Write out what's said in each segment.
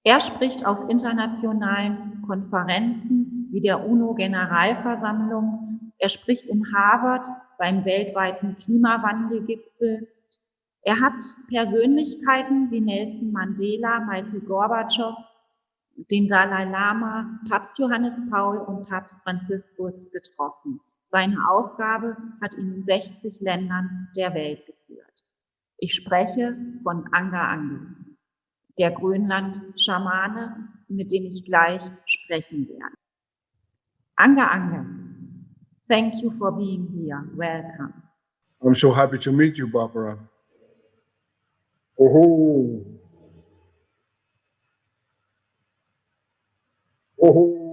Er spricht auf internationalen Konferenzen wie der UNO-Generalversammlung. Er spricht in Harvard beim weltweiten Klimawandelgipfel. Er hat Persönlichkeiten wie Nelson Mandela, Michael Gorbatschow, den Dalai Lama, Papst Johannes Paul und Papst Franziskus getroffen. Seine Aufgabe hat ihn in 60 Ländern der Welt geführt. Ich spreche von Angaangaq, der Grönland-Schamane, mit dem ich gleich sprechen werde. Angaangaq, thank you for being here. Welcome. I'm so happy to meet you, Barbara. Oh, oh,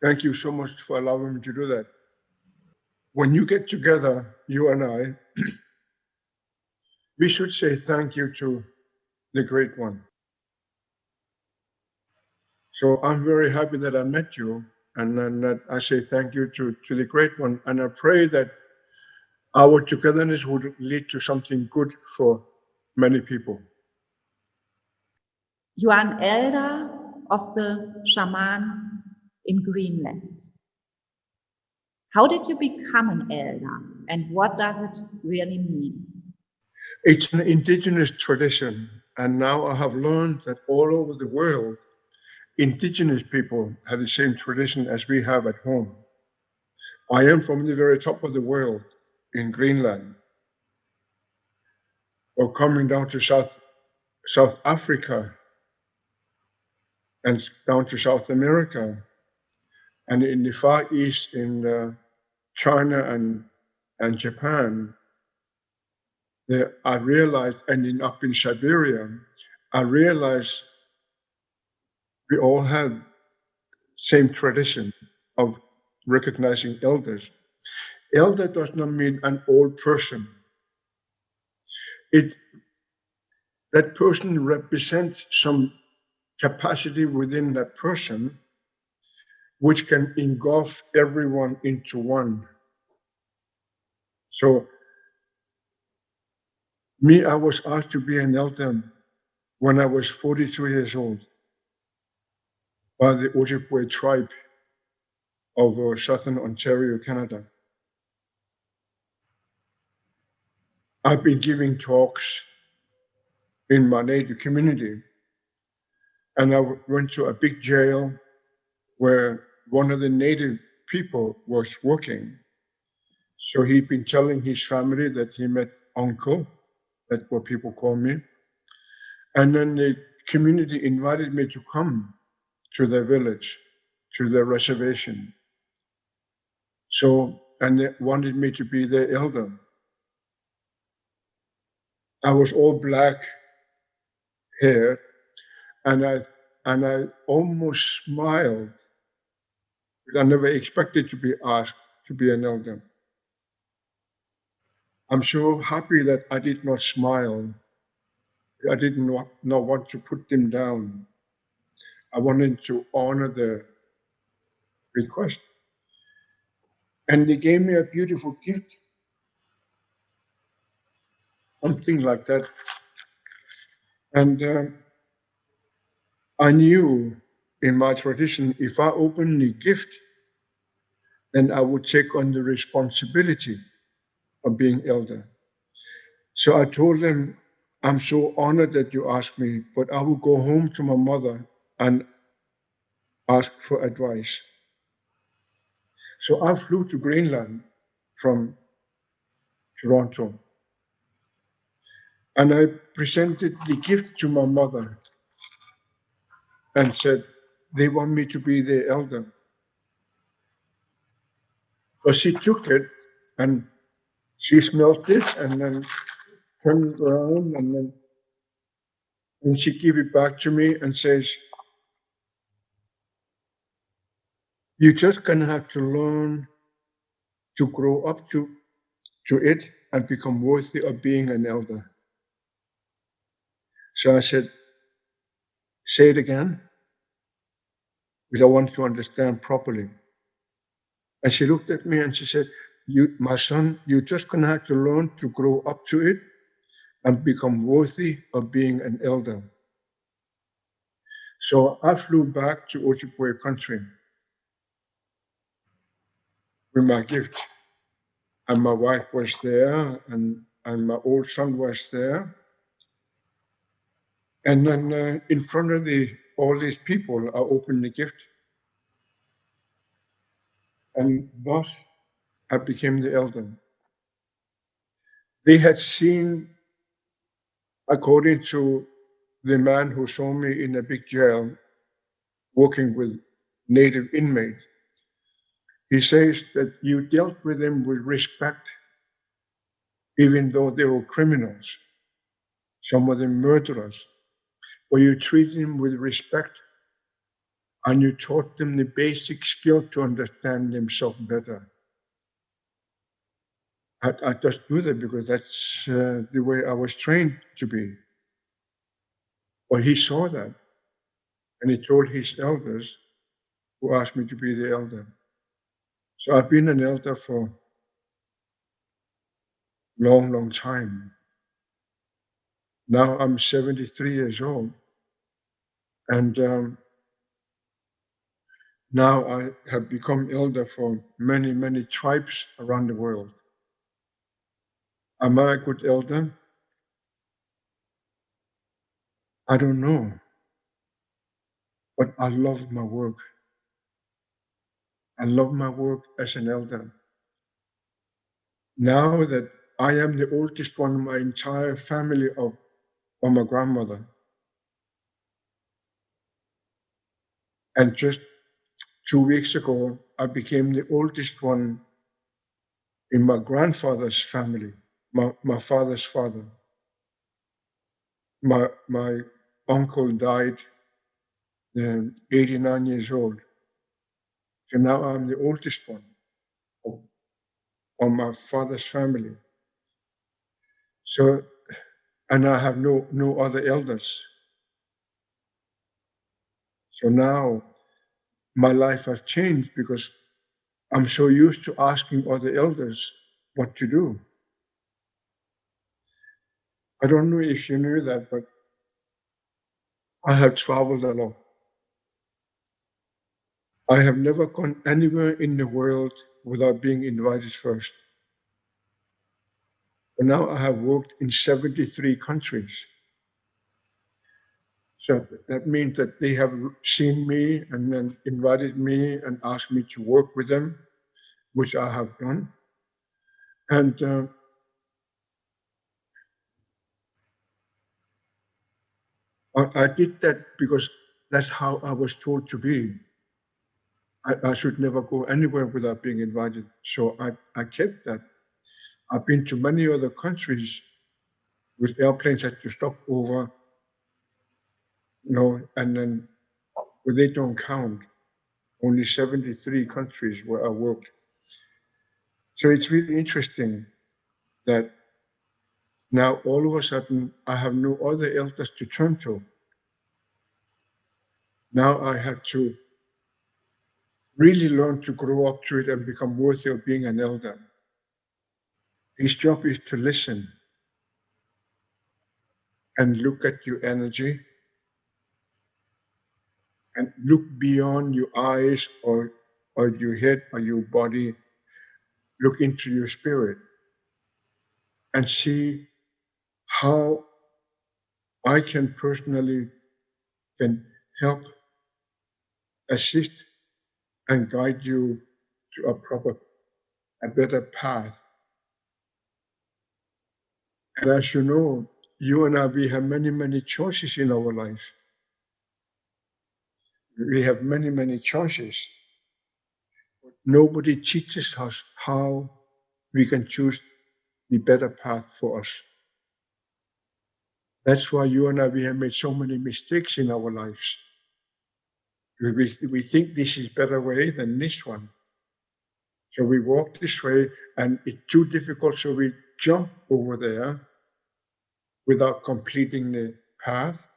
Thank you so much for allowing me to do that. When you get together, you and I, we should say thank you to the Great One. So I'm very happy that I met you, and then that I say thank you to the Great One, and I pray that our togetherness would lead to something good for many people. You are an elder of the shamans in Greenland. How did you become an elder, and what does it really mean? It's an indigenous tradition, and now I have learned that all over the world, indigenous people have the same tradition as we have at home. I am from the very top of the world in Greenland, or coming down to South Africa and down to South America, and in the Far East in China and Japan. I realized, and up in Siberia, I realized we all have same tradition of recognizing elders. Elder does not mean an old person. That person represents some capacity within that person which can engulf everyone into one. So I was asked to be an elder when I was 42 years old by the Ojibwe tribe of southern Ontario, Canada. I've been giving talks in my native community, and I went to a big jail where one of the native people was working. So he'd been telling his family that he met uncle, that's what people call me. And then the community invited me to come to their village, to their reservation. So, and they wanted me to be their elder. I was all black hair, and I almost smiled. I never expected to be asked to be an elder. I'm so happy that I did not smile. I did not want to put them down. I wanted to honor the request. And they gave me a beautiful gift, something like that. And I knew in my tradition, if I opened the gift, then I would take on the responsibility of being elder. So I told them, I'm so honored that you asked me, but I will go home to my mother and ask for advice. So I flew to Greenland from Toronto, and I presented the gift to my mother and said, they want me to be their elder. So she took it and she smelled it and then turned around and she gave it back to me and says, you're just gonna have to learn to grow up to it and become worthy of being an elder. So I said, say it again, because I want to understand properly. And she looked at me and she said, my son, you're just gonna have to learn to grow up to it and become worthy of being an elder. So I flew back to Ojibwe country with my gift. And my wife was there, and my old son was there. And then in front of all these people, I opened the gift. And thus I became the elder. They had seen, according to the man who saw me in a big jail, working with native inmates, he says that you dealt with them with respect, even though they were criminals, some of them murderers, or you treated them with respect and you taught them the basic skill to understand themselves better. I just do that because that's the way I was trained to be. But he saw that, and he told his elders who asked me to be the elder. So I've been an elder for a long, long time. Now I'm 73 years old, and now I have become elder for many, many tribes around the world. Am I a good elder? I don't know, but I love my work. I love my work as an elder. Now that I am the oldest one in my entire family of my grandmother, and just 2 weeks ago, I became the oldest one in my grandfather's family, my father's father. My uncle died 89 years old. So now I'm the oldest one of my father's family. So, and I have no other elders. So now my life has changed because I'm so used to asking other elders what to do. I don't know if you knew that, but I have traveled a lot. I have never gone anywhere in the world without being invited first. But now I have worked in 73 countries. So that means that they have seen me and then invited me and asked me to work with them, which I have done. And I did that because that's how I was told to be. I should never go anywhere without being invited. So I kept that. I've been to many other countries with airplanes had to stop over, and then but they don't count. Only 73 countries where I worked. So it's really interesting that now all of a sudden I have no other elders to turn to. Now I have to really learn to grow up to it and become worthy of being an elder. His job is to listen and look at your energy and look beyond your eyes or your head or your body, look into your spirit and see how I can personally can help, assist, and guide you to a better path. And as you know, you and I, we have many, many choices in our life. We have many, many choices. Nobody teaches us how we can choose the better path for us. That's why you and I, we have made so many mistakes in our lives. We think this is better way than this one. So we walk this way and it's too difficult, so we jump over there without completing the path.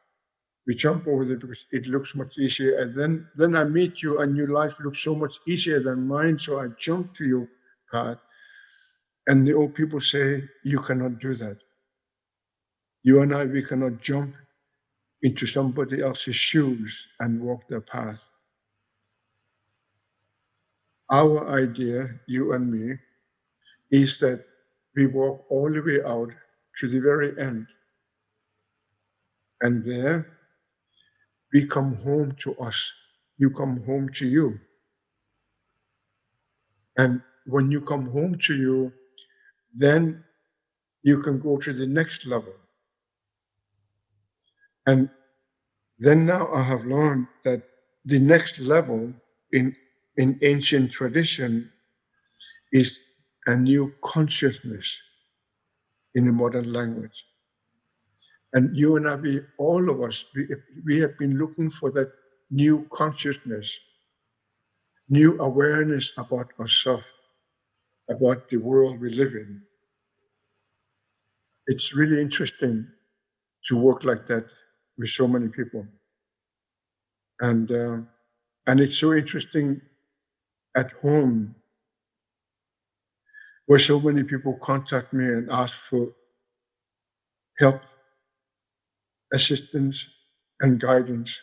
We jump over there because it looks much easier. And then I meet you and your life looks so much easier than mine. So I jump to your path. And the old people say, you cannot do that. You and I, we cannot jump into somebody else's shoes and walk their path. Our idea, you and me, is that we walk all the way out to the very end. And there we come home to us. You come home to you. And when you come home to you, then you can go to the next level. And then now I have learned that the next level in ancient tradition is a new consciousness in the modern language. And you and I, all of us, we have been looking for that new consciousness, new awareness about ourselves, about the world we live in. It's really interesting to work like that with so many people. And it's so interesting at home where so many people contact me and ask for help, assistance, and guidance.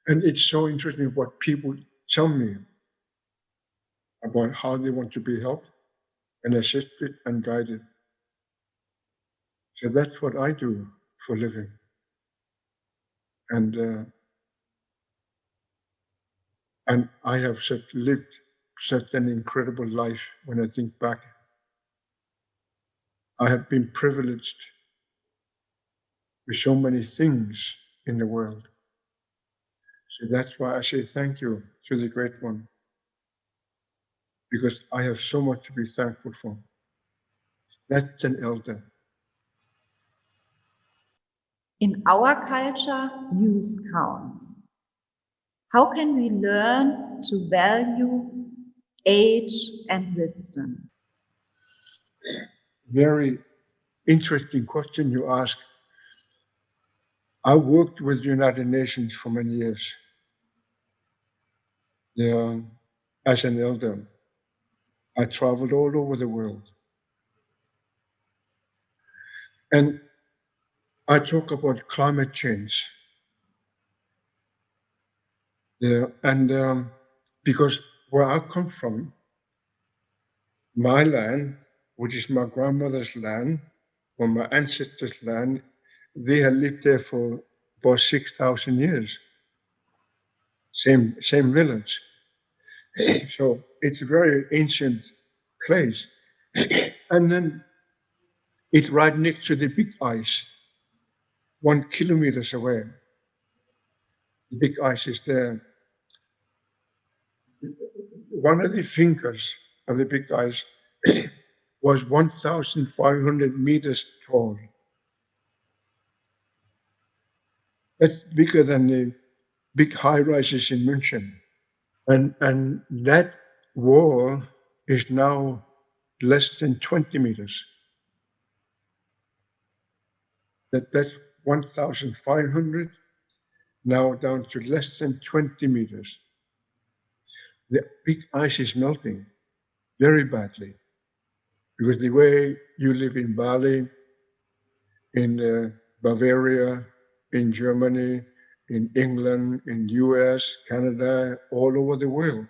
And it's so interesting what people tell me about how they want to be helped and assisted and guided. So that's what I do for a living. And I have lived such an incredible life when I think back. I have been privileged with so many things in the world. So that's why I say thank you to the Great One, because I have so much to be thankful for. That's an elder. In our culture, use counts. How can we learn to value age and wisdom? Very interesting question you ask. I worked with the United Nations for many years as an elder. I traveled all over the world. And I talk about climate change. Because where I come from, my land which is my grandmother's land, or my ancestors' land. They had lived there for about 6,000 years. Same village. So it's a very ancient place. And then it's right next to the big ice, 1 kilometer away. The big ice is there. One of the fingers of the big ice was 1,500 meters tall. That's bigger than the big high rises in München. And that wall is now less than 20 meters. That's 1,500, now down to less than 20 meters. The big ice is melting very badly, because the way you live in Bali, in Bavaria, in Germany, in England, in US, Canada, all over the world,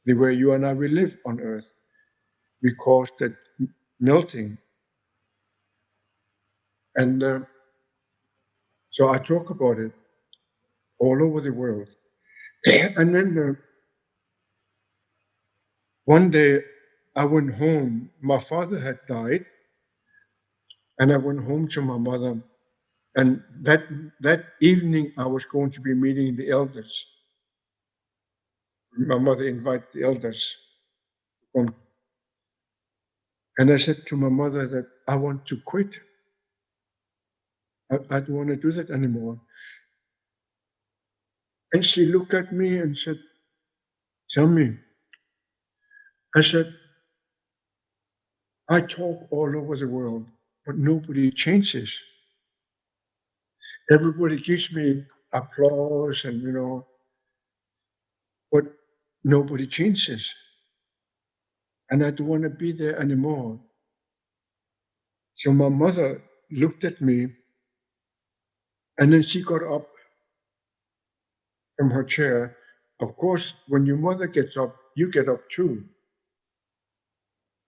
the way you and I will live on Earth, we cause that melting. And so I talk about it all over the world. And then one day I went home. My father had died, and I went home to my mother. And that evening, I was going to be meeting the elders. My mother invited the elders to come. And I said to my mother that I want to quit. I don't want to do that anymore. And she looked at me and said, "Tell me." I said, "I talk all over the world, but nobody changes. Everybody gives me applause and, but nobody changes. And I don't want to be there anymore." So my mother looked at me, and then she got up from her chair. Of course, when your mother gets up, you get up too.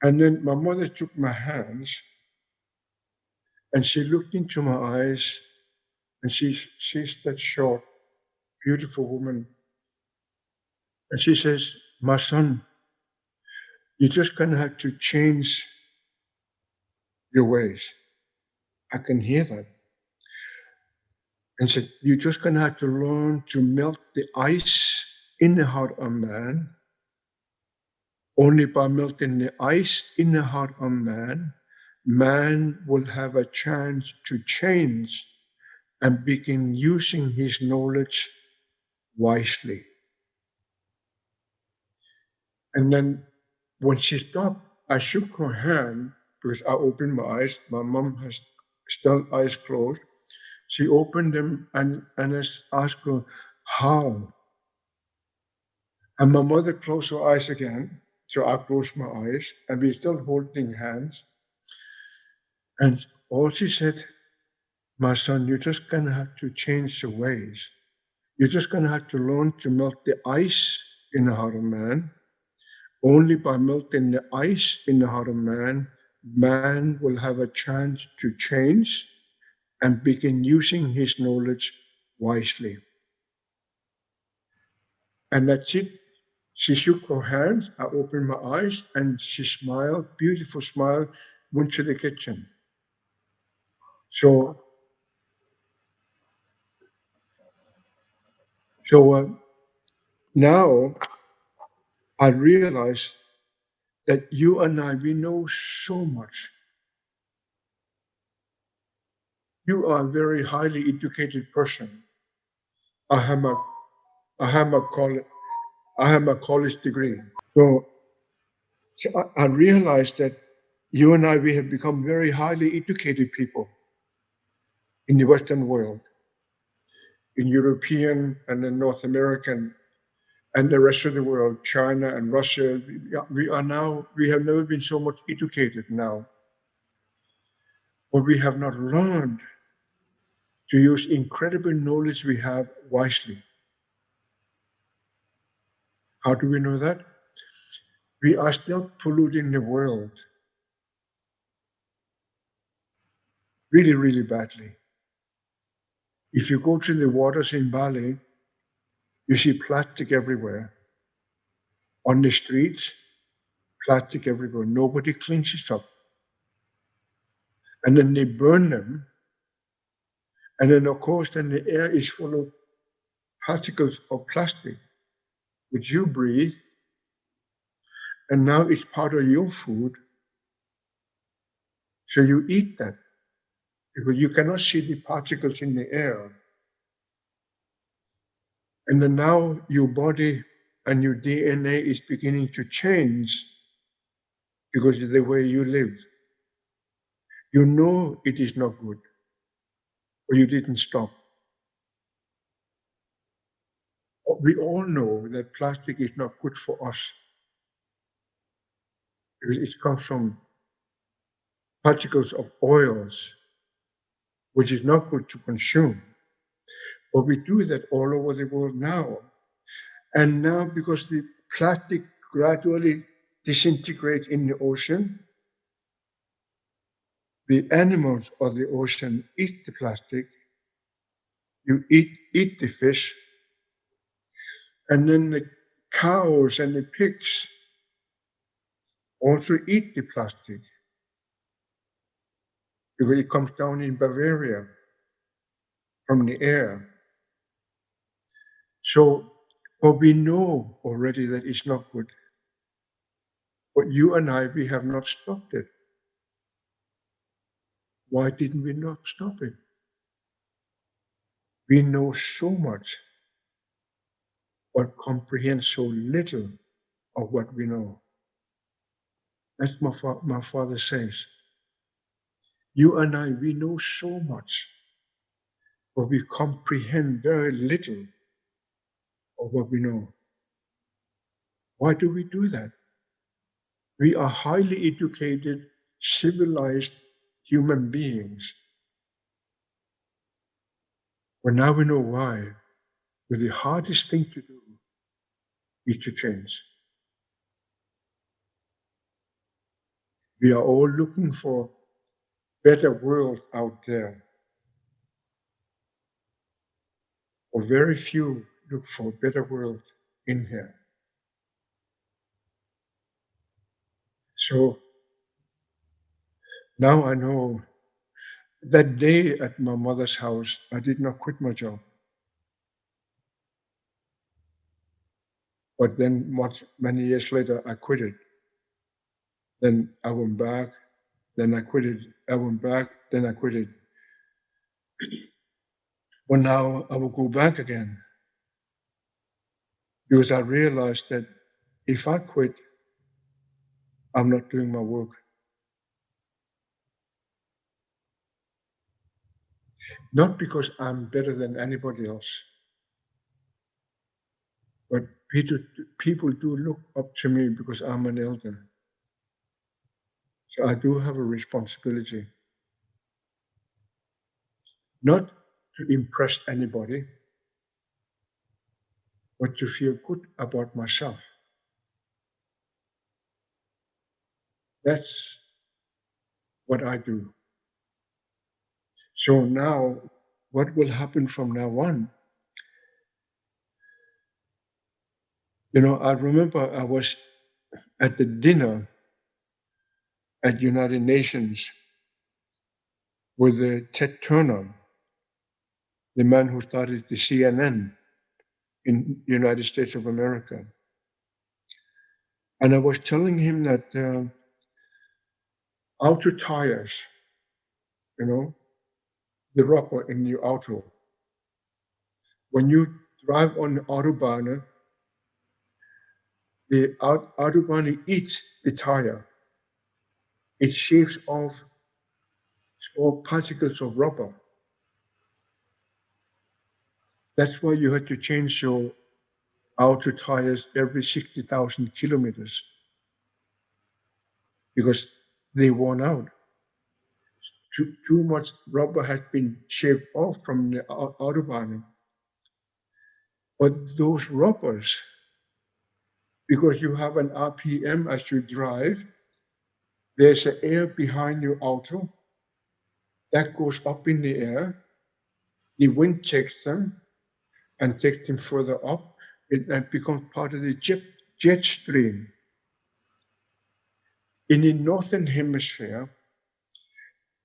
And then my mother took my hands, and she looked into my eyes, and she's that short, beautiful woman. And she says, "My son, you're just going to have to change your ways." I can hear that. And said, "You're just going to have to learn to melt the ice in the heart of man. Only by melting the ice in the heart of man, man will have a chance to change and begin using his knowledge wisely." And then when she stopped, I shook her hand, because I opened my eyes. My mom has still eyes closed. She opened them, and I asked her, "How?" And my mother closed her eyes again. So I closed my eyes, and we're still holding hands. And all she said, "My son, you're just going to have to change your ways. You're just going to have to learn to melt the ice in the heart of man. Only by melting the ice in the heart of man, man will have a chance to change and begin using his knowledge wisely." And that's it. She shook her hands, I opened my eyes, and she smiled, beautiful smile, went to the kitchen. So now I realize that you and I, we know so much. You are a very highly educated person. I have a college degree. So I realize that you and I, we have become very highly educated people in the Western world, in European and in North American and the rest of the world, China and Russia. We have never been so much educated now, but we have not learned to use incredible knowledge we have wisely. How do we know that? We are still polluting the world really, really badly. If you go to the waters in Bali, you see plastic everywhere. On the streets, plastic everywhere. Nobody cleans it up. And then they burn them. And then, of course, then the air is full of particles of plastic, which you breathe. And now it's part of your food. So you eat that because you cannot see the particles in the air. And then now your body and your DNA is beginning to change because of the way you live. You know it is not good, but you didn't stop. We all know that plastic is not good for us because it comes from particles of oils, which is not good to consume. But we do that all over the world now. And now because the plastic gradually disintegrates in the ocean, the animals of the ocean eat the plastic, you eat the fish, and then the cows and the pigs also eat the plastic because it comes down in Bavaria from the air. So, but we know already that it's not good. But you and I, we have not stopped it. Why didn't we not stop it? We know so much, but comprehend so little of what we know. That's my father says. You and I, we know so much, but we comprehend very little of what we know. Why do we do that? We are highly educated, civilized human beings. But now we know why. But the hardest thing to do is to change. We are all looking for a better world out there. Or very few look for a better world in here. So now I know that day at my mother's house, I did not quit my job. But then many years later, I quit it. Then I went back, then I quit it. I went back, then I quit it. But now I will go back again. Because I realized that if I quit, I'm not doing my work. Not because I'm better than anybody else, but people do look up to me because I'm an elder. So I do have a responsibility. Not to impress anybody, but to feel good about myself. That's what I do. So now, what will happen from now on? I remember I was at the dinner at United Nations with Ted Turner, the man who started the CNN in the United States of America. And I was telling him that auto tires, the rubber in your auto, when you drive on the Autobahn, the Autobahn eats the tire. It shaves off small particles of rubber. That's why you have to change your auto tires every 60,000 kilometers because they worn out. Too much rubber has been shaved off from the Autobahn. But those rubbers, because you have an RPM as you drive, there's an air behind your auto, that goes up in the air. The wind takes them and takes them further up. It becomes part of the jet stream. In the northern hemisphere,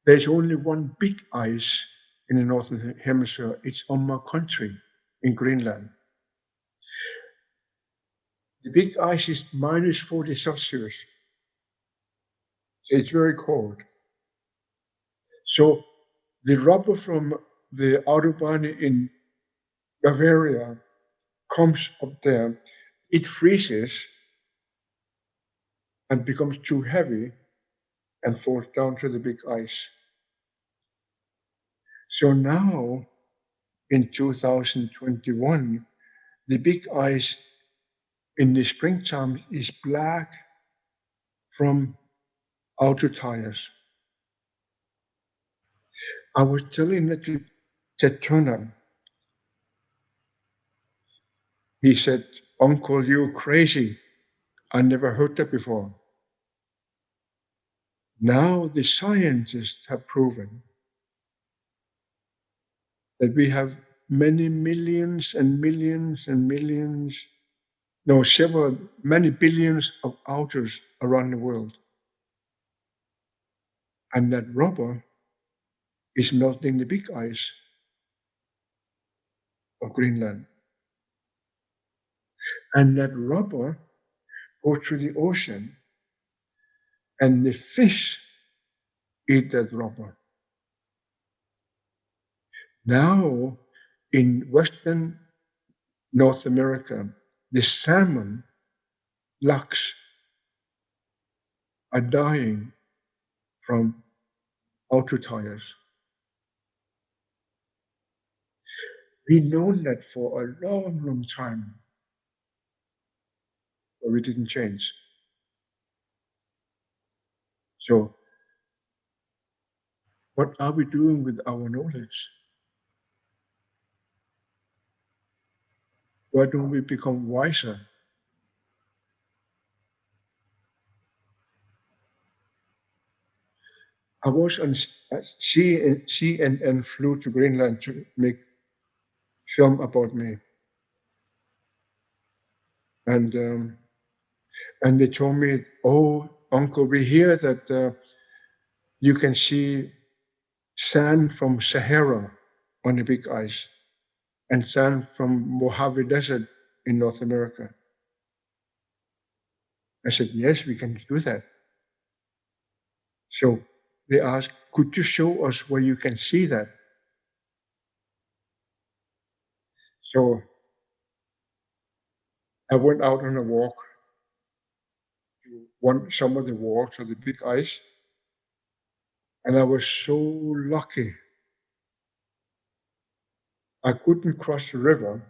there's only one big ice in the northern hemisphere. It's on my country in Greenland. The big ice is minus 40 Celsius. It's very cold. So the rubber from the Autobahn in Bavaria comes up there. It freezes and becomes too heavy and falls down to the big ice. So now in 2021, the big ice in the springtime is black from auto tires. I was telling that to Ted Turner. He said, "Uncle, you're crazy. I never heard that before." Now the scientists have proven that we have many millions and millions and millions, no, many billions of autos around the world. And that rubber is melting the big ice of Greenland. And that rubber goes to the ocean, and the fish eat that rubber. Now, in Western North America, the salmon locks are dying from auto tires. We've known that for a long, long time, but we didn't change. So, what are we doing with our knowledge? Why don't we become wiser? I was on CNN flew to Greenland to make film about me, and they told me, "Oh, Uncle, we hear that you can see sand from Sahara on the big ice and sand from Mojave Desert in North America." I said, "Yes, we can do that." So they asked, "Could you show us where you can see that?" So I went out on a walk to some of the walls of the big ice, and I was so lucky. I couldn't cross the river,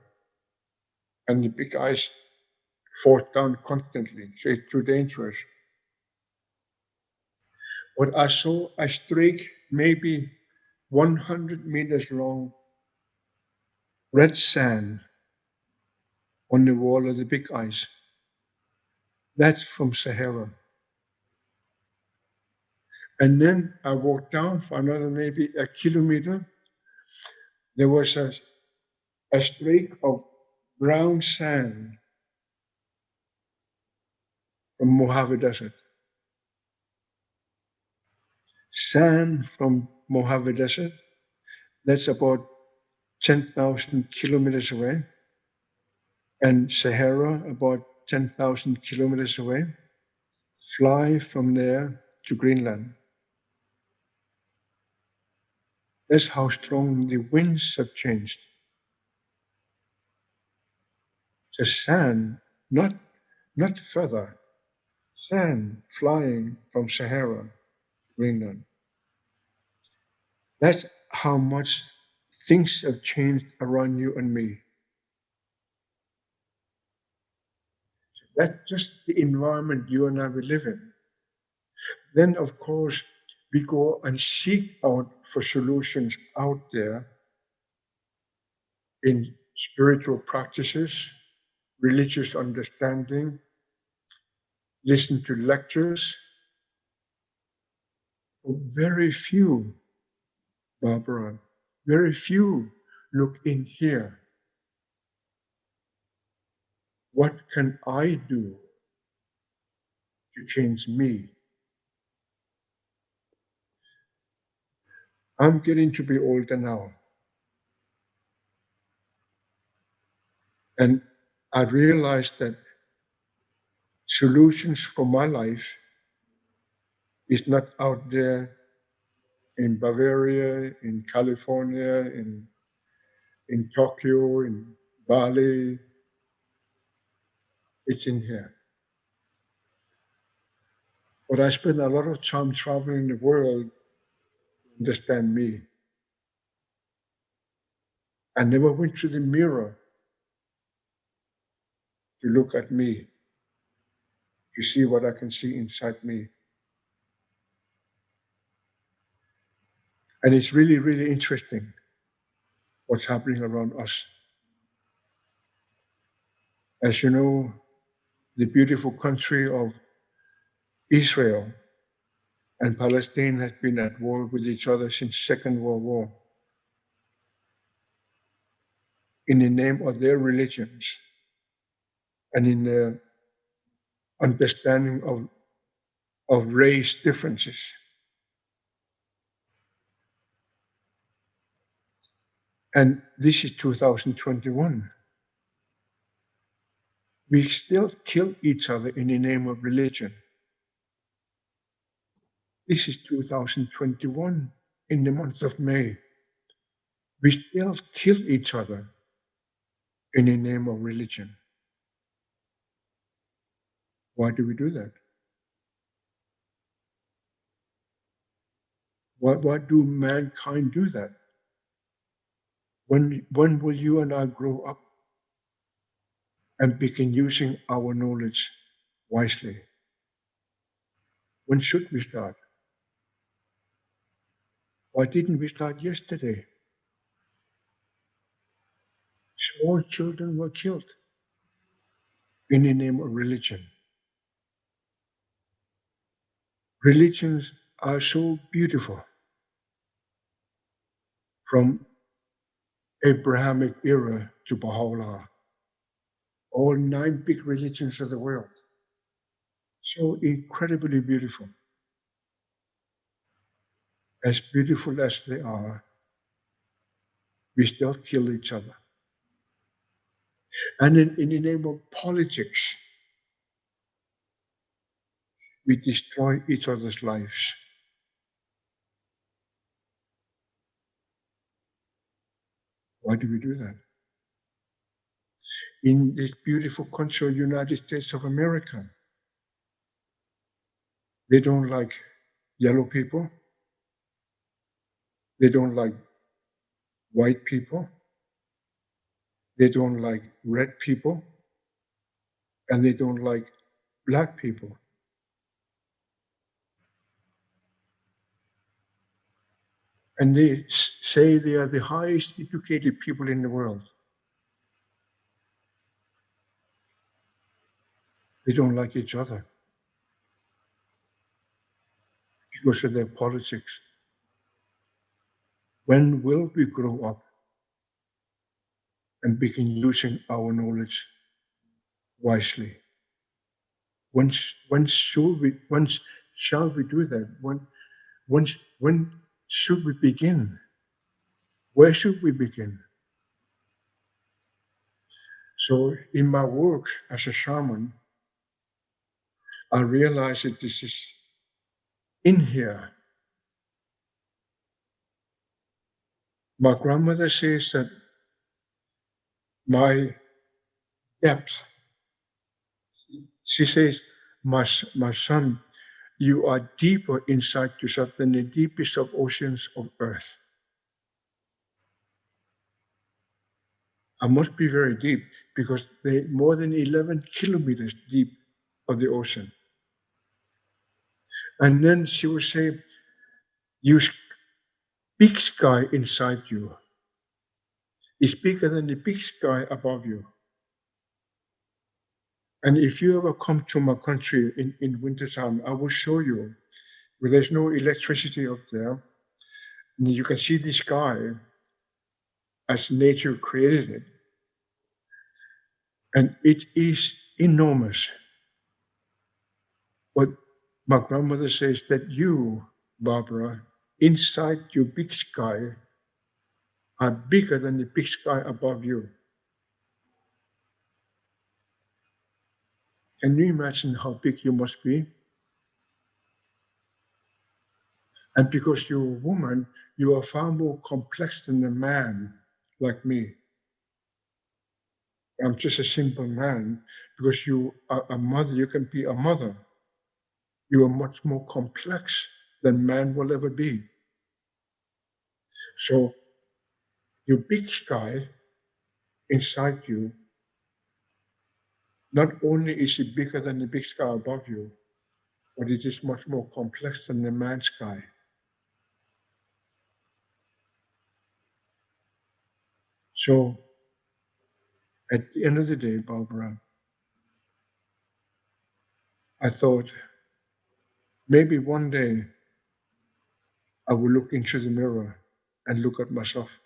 and the big ice falls down constantly, so it's too dangerous. What I saw a streak, maybe 100 meters long, red sand on the wall of the big ice. That's from Sahara. And then I walked down for another maybe a kilometer. There was a streak of brown sand from Mojave Desert. Sand from Mojave Desert, that's about 10,000 kilometers away. And Sahara, about 10,000 kilometers away. Fly from there to Greenland. That's how strong the winds have changed. The sand, not feather, sand flying from Sahara to Greenland. That's how much things have changed around you and me. That's just the environment you and I will live in. Then, of course, we go and seek out for solutions out there in spiritual practices, religious understanding, listen to lectures. Very few Barbara, very few look in here. What can I do to change me? I'm getting to be older now. And I realized that solutions for my life is not out there in Bavaria, in California, in Tokyo, in Bali. It's in here. But I spent a lot of time traveling the world to understand me. I never went to the mirror to look at me, to see what I can see inside me. And it's really, really interesting what's happening around us. As you know, the beautiful country of Israel and Palestine has been at war with each other since Second World War in the name of their religions and in the understanding of race differences. And this is 2021. We still kill each other in the name of religion. This is 2021 in the month of May. We still kill each other in the name of religion. Why do we do that? Why do mankind do that? When will you and I grow up and begin using our knowledge wisely? When should we start? Why didn't we start yesterday? Small children were killed in the name of religion. Religions are so beautiful. From Abrahamic era to Baha'u'llah, all 9 big religions of the world. So incredibly beautiful. As beautiful as they are, we still kill each other. And in the name of politics, we destroy each other's lives. Why do we do that? In this beautiful country, United States of America, they don't like yellow people. They don't like white people. They don't like red people. And they don't like black people. And they say they are the highest educated people in the world. They don't like each other because of their politics. When will we grow up and begin using our knowledge wisely? When shall we do that? When should we begin? Where should we begin? So in my work as a shaman, I realize that this is in here. My grandmother says that my depth, she says, my son, you are deeper inside yourself than the deepest of oceans of earth. I must be very deep because they're more than 11 kilometers deep of the ocean. And then she will say, you big sky inside you is bigger than the big sky above you. And if you ever come to my country in wintertime, I will show you where there's no electricity up there. And you can see the sky as nature created it. And it is enormous. What my grandmother says that you, Barbara, inside your big sky are bigger than the big sky above you. Can you imagine how big you must be? And because you're a woman, you are far more complex than a man like me. I'm just a simple man. Because you are a mother, you can be a mother. You are much more complex than man will ever be. So your big sky inside you, not only is it bigger than the big sky above you, but it is much more complex than the man's sky. So at the end of the day, Barbara, I thought maybe one day I will look into the mirror and look at myself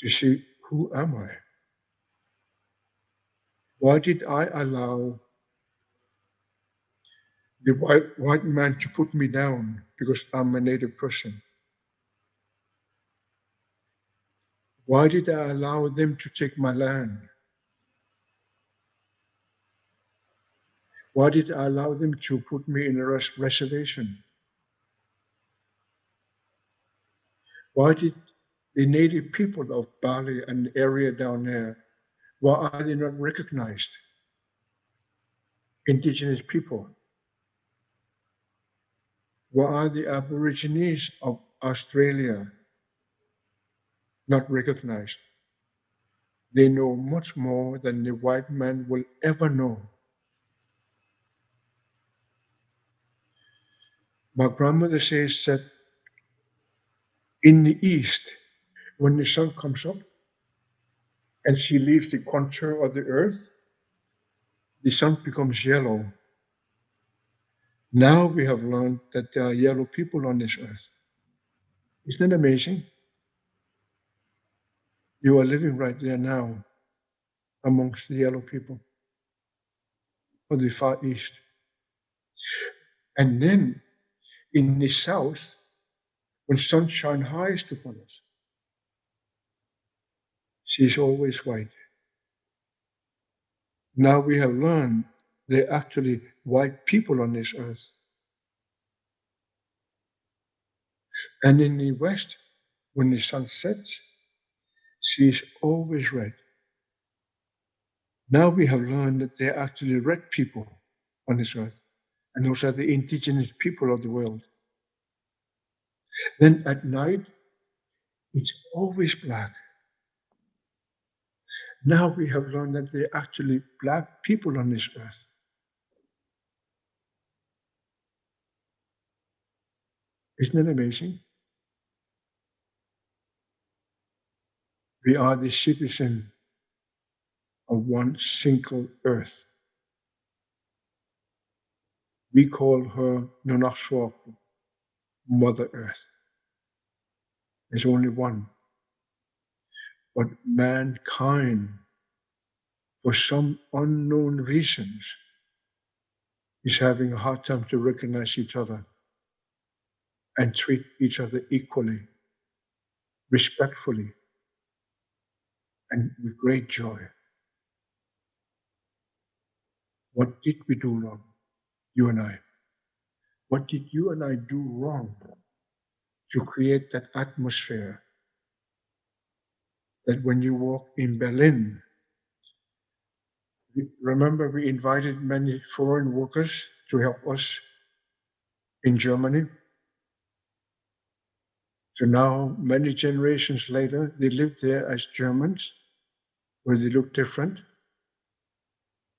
to see, who am I? Why did I allow the white man to put me down because I'm a native person? Why did I allow them to take my land? Why did I allow them to put me in a reservation? Why did the native people of Bali and the area down there, why are they not recognized? Indigenous people. Why are the Aborigines of Australia not recognized? They know much more than the white man will ever know. My grandmother says that in the East, when the sun comes up and she leaves the contour of the earth, the sun becomes yellow. Now we have learned that there are yellow people on this earth. Isn't that amazing? You are living right there now amongst the yellow people of the Far East. And then in the South, when sunshine highest upon us, she's always white. Now we have learned they're actually white people on this earth. And in the West, when the sun sets, she is always red. Now we have learned that they're actually red people on this earth. And those are the indigenous people of the world. Then at night, it's always black. Now we have learned that they're actually black people on this earth. Isn't it amazing? We are the citizen of one single earth. We call her Nunaksuaq, Mother Earth. There's only one. But mankind, for some unknown reasons, is having a hard time to recognize each other and treat each other equally, respectfully, and with great joy. What did we do wrong, you and I? What did you and I do wrong to create that atmosphere that when you walk in Berlin, remember we invited many foreign workers to help us in Germany? So now, many generations later, they live there as Germans, where they look different,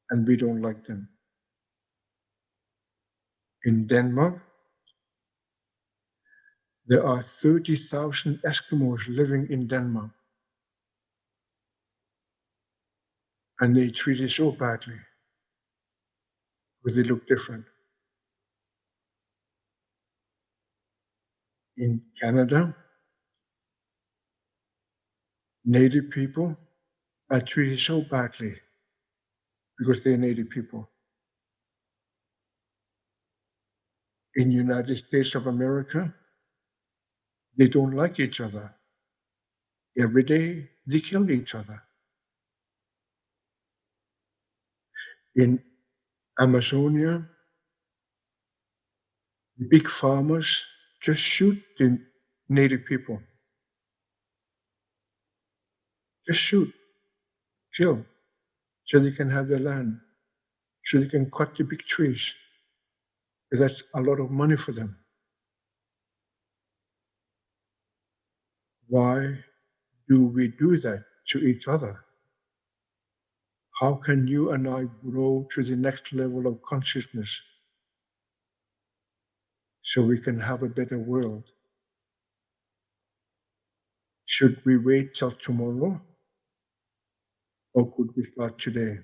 and we don't like them. In Denmark, there are 30,000 Eskimos living in Denmark, and they treat us so badly, because they look different. In Canada, Native people are treated so badly because they're Native people. In the United States of America, they don't like each other. Every day, they kill each other. In Amazonia, the big farmers just shoot the Native people. Just shoot, kill, so they can have their land, so they can cut the big trees. That's a lot of money for them. Why do we do that to each other? How can you and I grow to the next level of consciousness so we can have a better world? Should we wait till tomorrow? Or could we start today?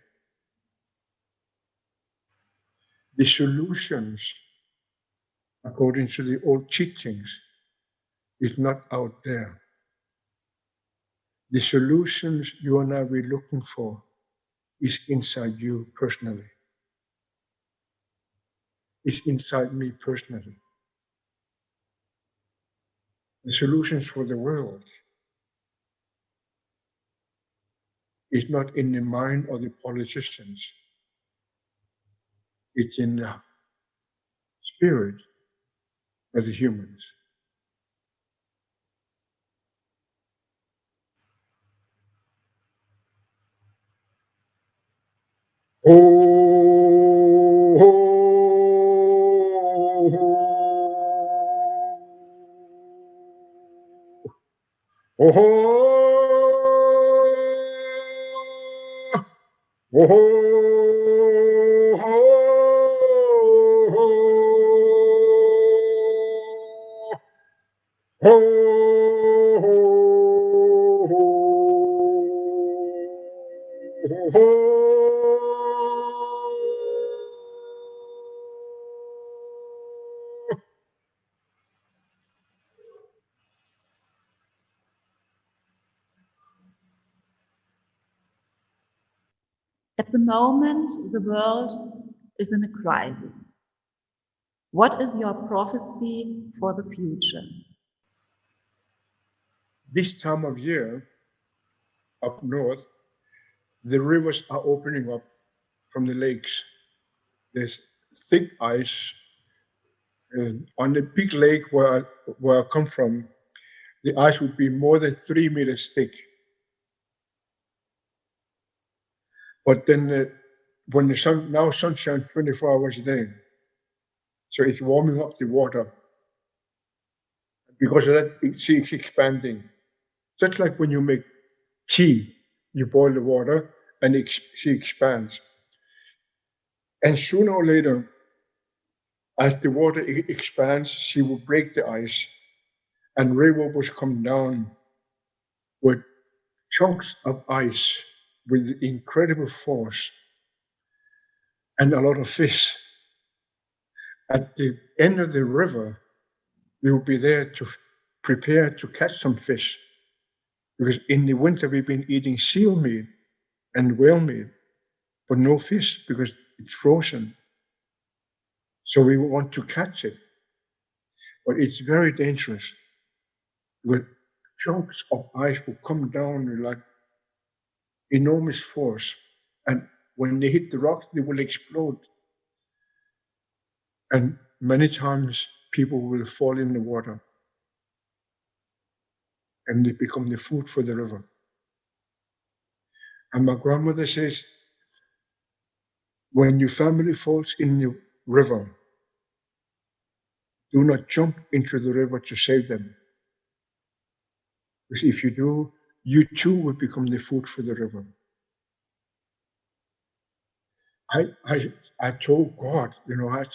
The solutions, according to the old teachings, is not out there. The solutions you and I will be looking for is inside you personally. It's inside me personally. The solutions for the world is not in the mind of the politicians. It's in the spirit of the humans. Oh, oh, oh, At the moment, the world is in a crisis. What is your prophecy for the future? This time of year, up north, the rivers are opening up from the lakes. There's thick ice. On the big lake where I come from, the ice would be more than 3 meters thick. But then when the sun shines 24 hours a day, so it's warming up the water. Because of that, it's expanding. Just like when you make tea, you boil the water and she expands. And sooner or later, as the water expands, she will break the ice and rivers come down with chunks of ice with incredible force and a lot of fish. At the end of the river, we will be there to prepare to catch some fish. Because in the winter, we've been eating seal meat and whale meat, but no fish because it's frozen. So we want to catch it. But it's very dangerous because chunks of ice will come down with like enormous force. And when they hit the rocks, they will explode. And many times people will fall in the water and they become the food for the river. And my grandmother says, when your family falls in the river, do not jump into the river to save them. Because if you do, you too will become the food for the river. I told God,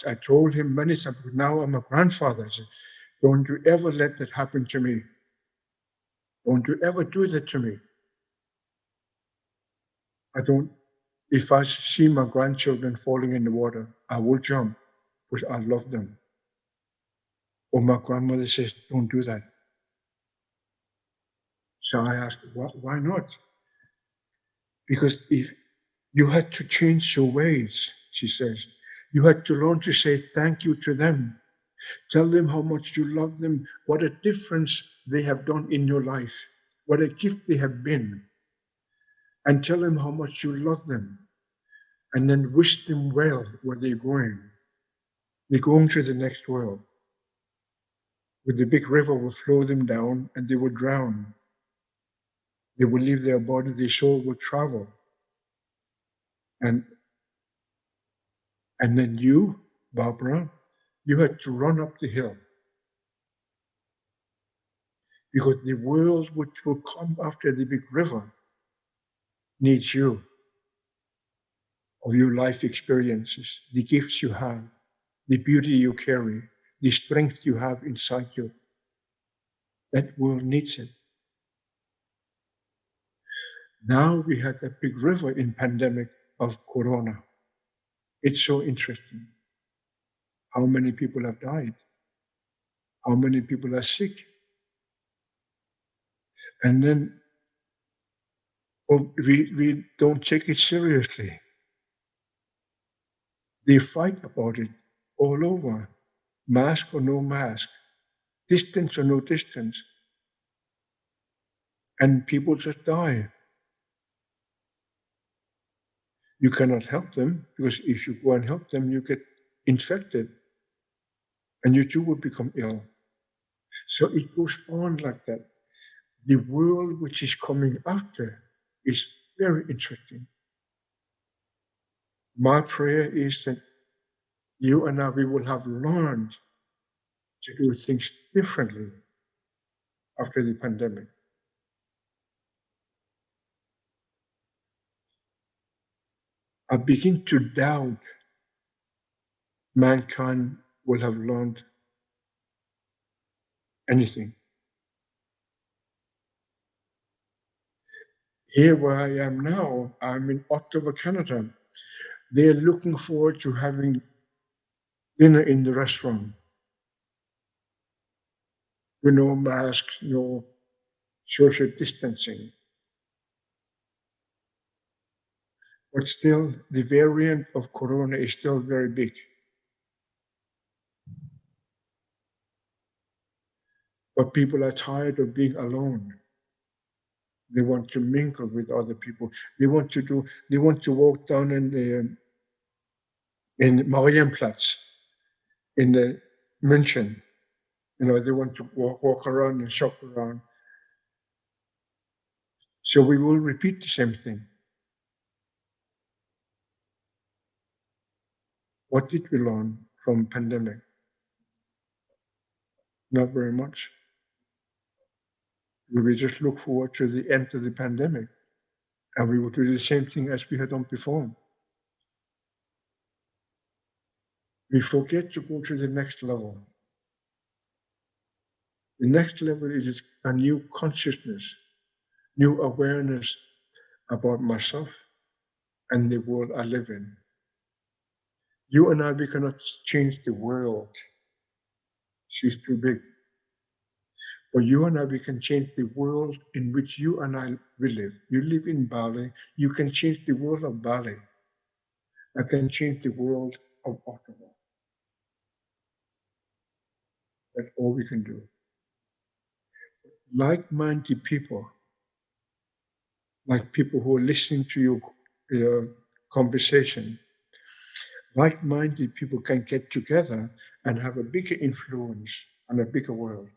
I told him many times, now I'm a grandfather. I said, don't you ever let that happen to me. Don't you ever do that to me. If I see my grandchildren falling in the water, I will jump because I love them. Or my grandmother says, don't do that. So I asked, why not? Because if you had to change your ways, she says. You had to learn to say thank you to them. Tell them how much you love them, what a difference they have done in your life, what a gift they have been. And tell them how much you love them. And then wish them well where they're going. They're going to the next world. Where the big river will flow them down and they will drown. They will leave their body, their soul will travel. And then you, Barbara, you had to run up the hill. Because the world which will come after the big river needs you, of your life experiences, the gifts you have, the beauty you carry, the strength you have inside you. That world needs it. Now we have that big river in pandemic of Corona. It's so interesting. How many people have died? How many people are sick? And then we don't take it seriously. They fight about it all over, mask or no mask, distance or no distance. And people just die. You cannot help them, because if you go and help them, you get infected and you too will become ill. So it goes on like that. The world which is coming after is very interesting. My prayer is that you and I, we will have learned to do things differently after the pandemic. I begin to doubt mankind will have learned anything. Here where I am now, I'm in Ottawa, Canada. They're looking forward to having dinner in the restaurant. With no masks, no social distancing. But still, the variant of Corona is still very big. But people are tired of being alone. They want to mingle with other people. They want to walk down in Marienplatz, in the München. They want to walk around and shop around. So we will repeat the same thing. What did we learn from pandemic? Not very much. We will just look forward to the end of the pandemic, and we will do the same thing as we had done before. We forget to go to the next level. The next level is a new consciousness, new awareness about myself and the world I live in. You and I, we cannot change the world. She's too big. But you and I, we can change the world in which you and I will live. You live in Bali, you can change the world of Bali. I can change the world of Ottawa. That's all we can do. Like-minded people, like people who are listening to your conversation, like-minded people can get together and have a bigger influence on a bigger world.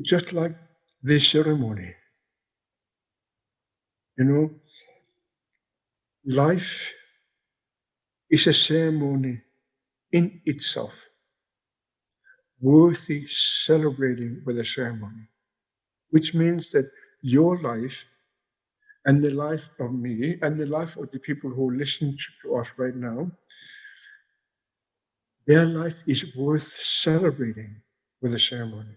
Just like this ceremony. Life is a ceremony in itself, worthy celebrating with a ceremony, which means that your life and the life of me and the life of the people who listen to us right now, their life is worth celebrating with a ceremony.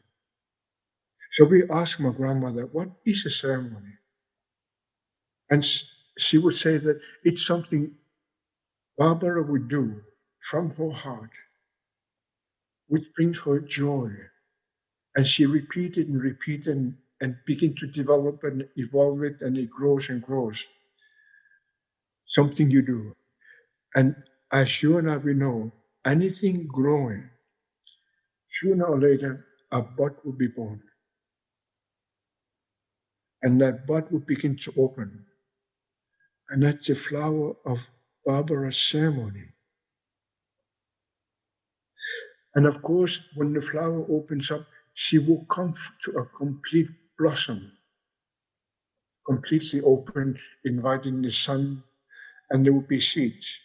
So we asked my grandmother, what is a ceremony? And she would say that it's something Barbara would do from her heart, which brings her joy. And she repeated and repeated and begin to develop and evolve it, and it grows and grows. Something you do. And as you and I, we know, anything growing, sooner or later, a bud will be born. And that bud will begin to open. And that's the flower of Barbara's ceremony. And of course, when the flower opens up, she will come to a complete blossom, completely open, inviting the sun, and there will be seeds.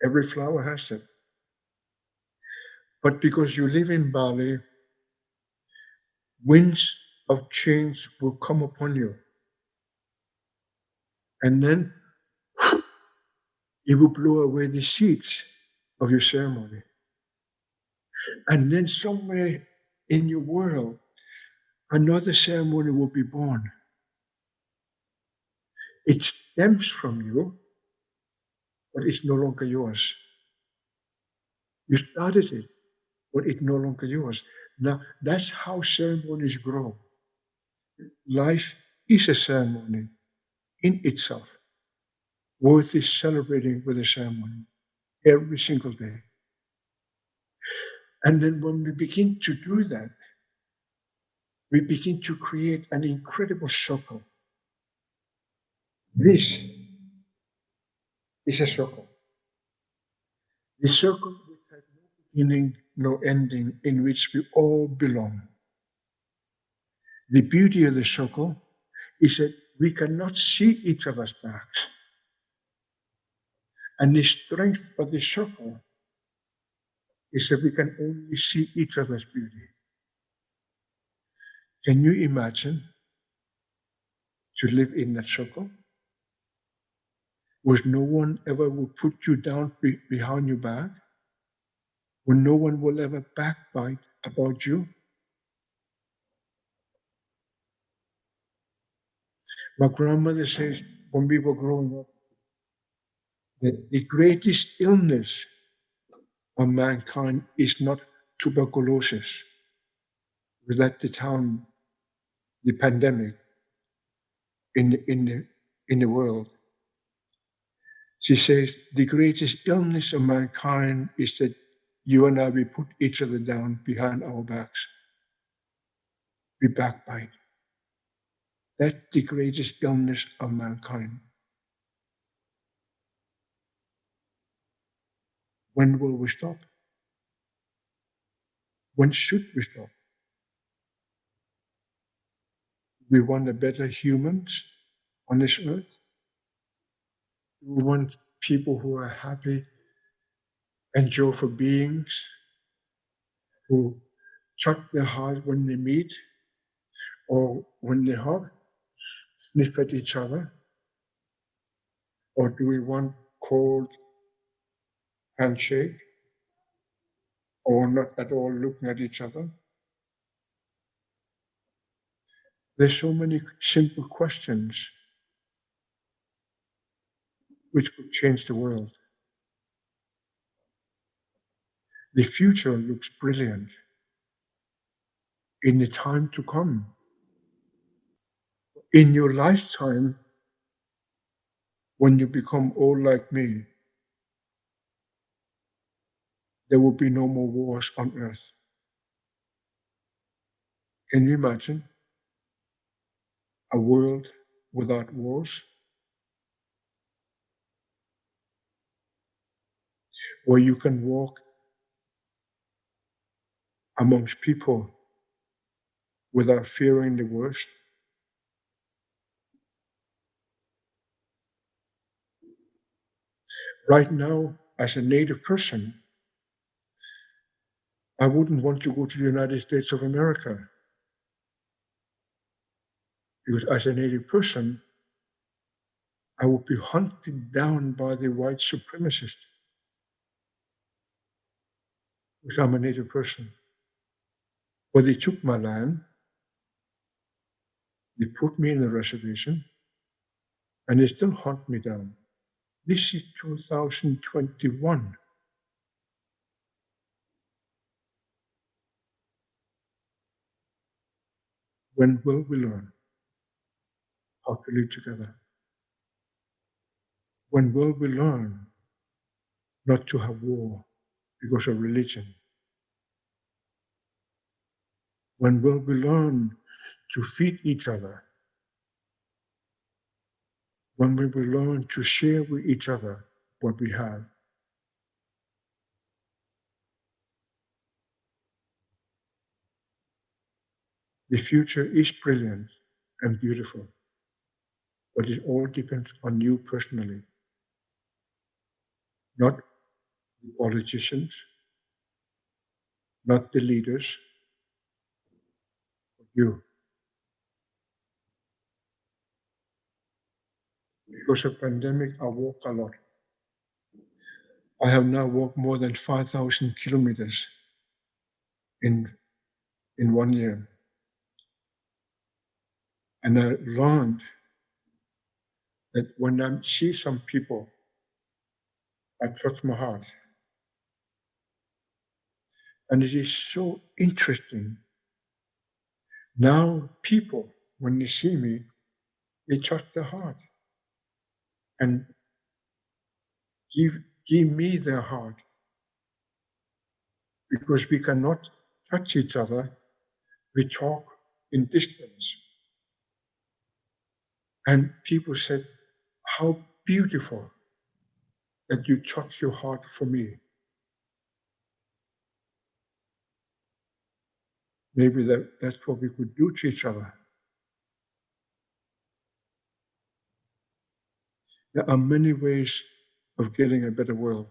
Every flower has that. But because you live in Bali, winds of change will come upon you. And then it will blow away the seeds of your ceremony. And then somewhere in your world, another ceremony will be born. It stems from you, but it's no longer yours. You started it, but it's no longer yours. Now, that's how ceremonies grow. Life is a ceremony in itself, worthy celebrating with a ceremony every single day. And then when we begin to do that, we begin to create an incredible circle. This is a circle. The circle which has no beginning, no ending, in which we all belong. The beauty of the circle is that we cannot see each other's backs. And the strength of the circle is that we can only see each other's beauty. Can you imagine to live in that circle? Where no one ever will put you down behind your back? When no one will ever backbite about you? My grandmother says when we were growing up that the greatest illness of mankind is not tuberculosis. It was at the time, the pandemic in the world. She says the greatest illness of mankind is that you and I, we put each other down behind our backs. We backbite. That's the greatest illness of mankind. When will we stop? When should we stop? We want a better humans on this earth. We want people who are happy and joyful beings, who chuck their heart when they meet or when they hug, sniff at each other. Or do we want cold handshake or not at all looking at each other? There's so many simple questions which could change the world. The future looks brilliant. In the time to come, in your lifetime, when you become old like me, there will be no more wars on earth. Can you imagine a world without wars? Where you can walk amongst people without fearing the worst? Right now, as a native person, I wouldn't want to go to the United States of America. Because as a native person, I would be hunted down by the white supremacists. Because I'm a native person. But they took my land, they put me in the reservation, and they still hunt me down. This is 2021. When will we learn how to live together? When will we learn not to have war because of religion? When will we learn to feed each other? When will we learn to share with each other what we have? The future is brilliant and beautiful, but it all depends on you personally, not the politicians, not the leaders, but you. Because of pandemic, I walk a lot. I have now walked more than 5,000 kilometers in 1 year. And I learned that when I see some people, I touch my heart. And it is so interesting. Now people, when they see me, they touch their heart and give me their heart, because we cannot touch each other. We talk in distance. And people said, how beautiful that you touch your heart for me. Maybe that's what we could do to each other. There are many ways of getting a better world,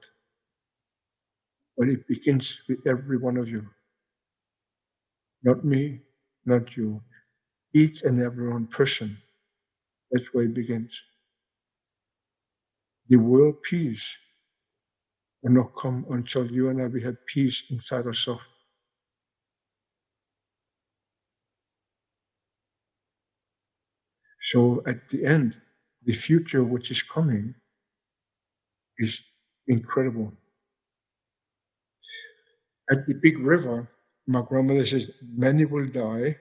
but it begins with every one of you. Not me, not you. Each and every one person. That's where it begins. The world peace will not come until you and I, we have peace inside ourselves. So at the end, the future which is coming is incredible. At the big river, my grandmother says, many will die,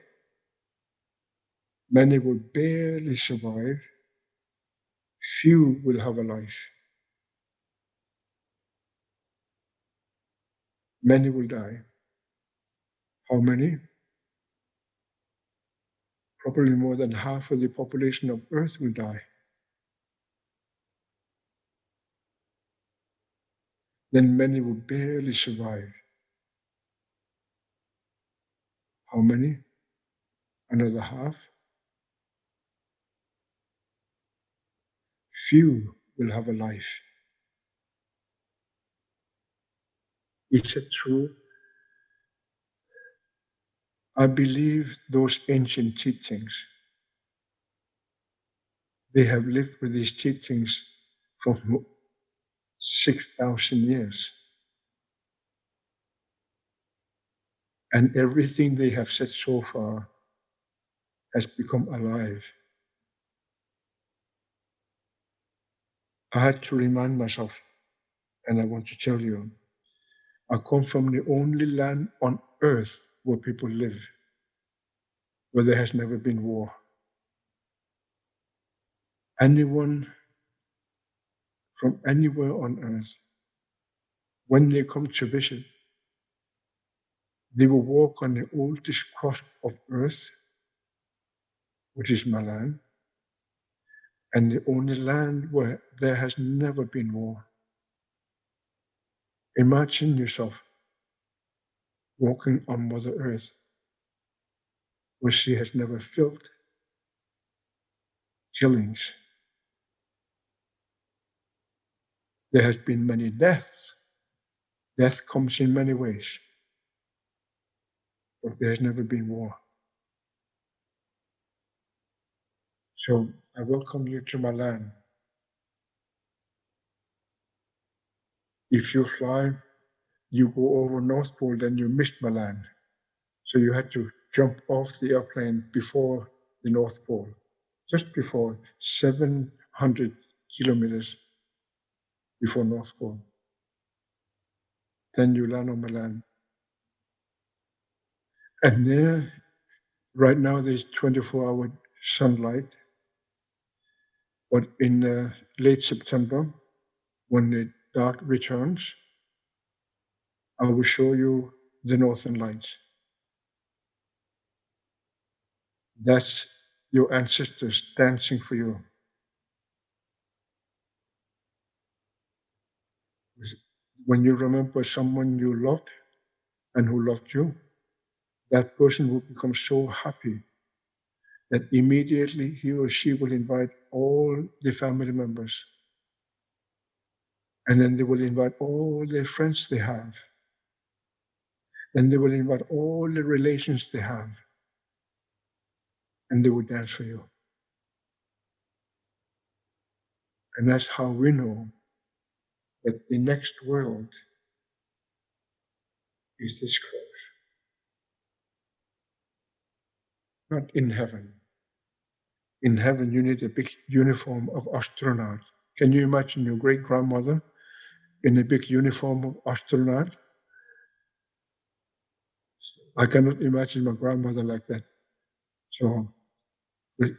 many will barely survive, few will have a life. Many will die. How many? Probably more than half of the population of Earth will die. Then many will barely survive. How many? Another half? Few will have a life. Is it true? I believe those ancient teachings. They have lived with these teachings for 6,000 years. And everything they have said so far has become alive. I had to remind myself, and I want to tell you, I come from the only land on earth where people live, where there has never been war. Anyone from anywhere on earth, when they come to visit, they will walk on the oldest crust of earth, which is my land, and the only land where there has never been war. Imagine yourself walking on Mother Earth, where she has never felt killings. There has been many deaths. Death comes in many ways, but there has never been war. So I welcome you to my land. If you fly, you go over North Pole, then you missed my land. So you had to jump off the airplane before the North Pole, just before 700 kilometers before North Pole. Then you land on the land. And there, right now, there's 24-hour sunlight. But in late September, when the dark returns, I will show you the Northern Lights. That's your ancestors dancing for you. When you remember someone you loved and who loved you, that person will become so happy that immediately he or she will invite all the family members. And then they will invite all the friends they have. Then they will invite all the relations they have. And they will dance for you. And that's how we know that the next world is this close. Not in heaven. In heaven, you need a big uniform of astronaut. Can you imagine your great-grandmother in a big uniform of astronaut? I cannot imagine my grandmother like that. So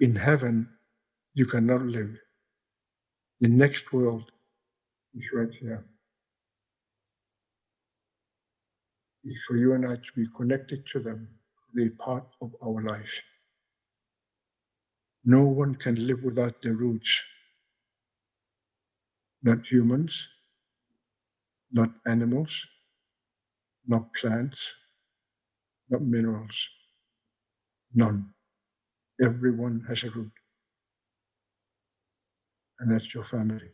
in heaven, you cannot live. The next world is right here. It's for you and I to be connected to them, they're part of our life. No one can live without their roots. Not humans, not animals, not plants, not minerals. None. Everyone has a root. And that's your family.